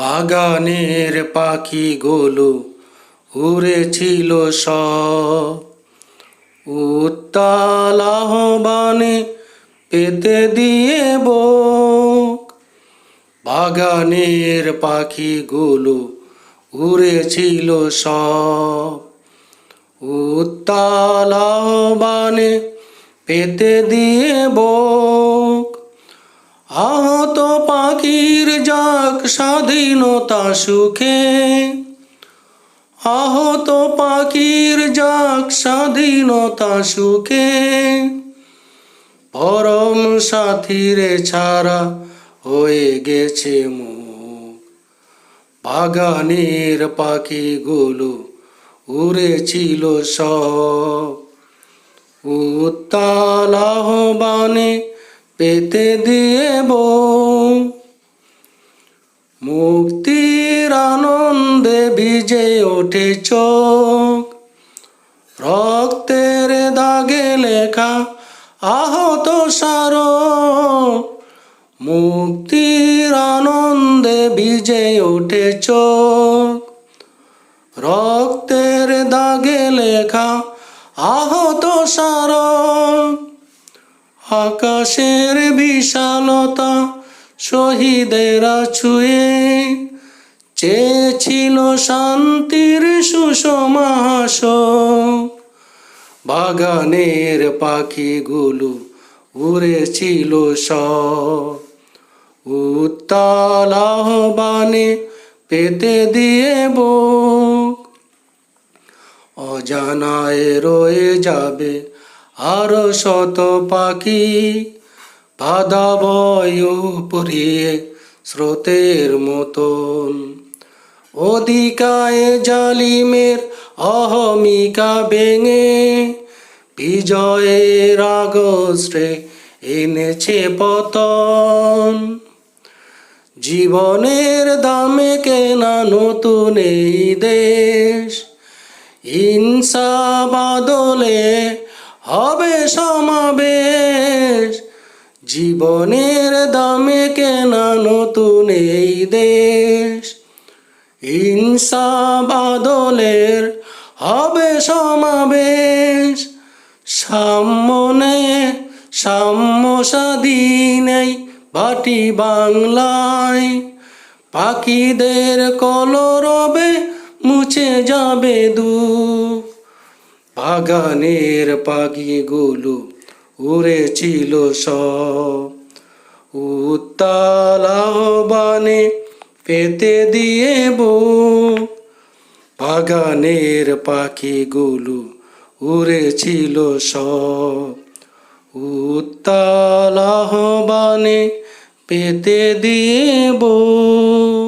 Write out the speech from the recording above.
বাগানের পাখিগুলো উড়েছিল সব, উত্তাল আহ্বানে পেতে দিয়ে বুক। বাগানের পাখিগুলো উড়েছিল সব, উত্তাল আহ্বানে পেতে দিয়ে বুক। আহত পাখির যাক স্বাধীনতা সুখে, আহত পাখির যাক স্বাধীনতা সুখে। পরম সাথীরে ছাড়া হয়ে গেছে মুখ। বাগানের পাখিগুলো উড়েছিল সব, উত্তাল আহ্বানে পেতে দিয়ে বুক। মুক্তির আনন্দে ভিজে ওঠে চোখ, রক্তের দাগে লেখা আহত স্মারক। মুক্তির আনন্দে ভিজে ওঠে চোখ, রক্তের দাগে লেখা আহত স্মারক। আকাশের বিশালতা শহীদেরা ছুঁয়ে চেয়েছিল শান্তির সুষমা হাসক। বাগানের পাখিগুলো উড়েছিল সব, উত্তাল আহ্বানে পেতে দিয়ে বুক। অজানায় রয়ে যাবে আরো শত পাখি, বাধা ভয় পরিয়ে স্রোতের মতন। অধিকায় জালিমের অহমিকা ভেঙে বিজয়ের আগস্টে এনেছে পতন। জীবনের দামে কেনা নতুন এই দেশ, ইনসাফ আদলে হবে সমাবেশ। জীবনের দামে কেনা নতুন এই দেশ, ইনসাফ আদলের হবে সমাবেশ। সামনে সাম্য স্বাধীন এই বাটি বাংলায়, পাখিদের কলরবে মুছে যাবে দুঃখ। বাগানের পাখিগুলো উড়েছিল সব, উত্তাল আহ্বানে পেতে দিয়ে বুক। বাগানের পাখিগুলো উড়েছিল সব, উত্তাল আহ্বানে পেতে দিয়ে বুক।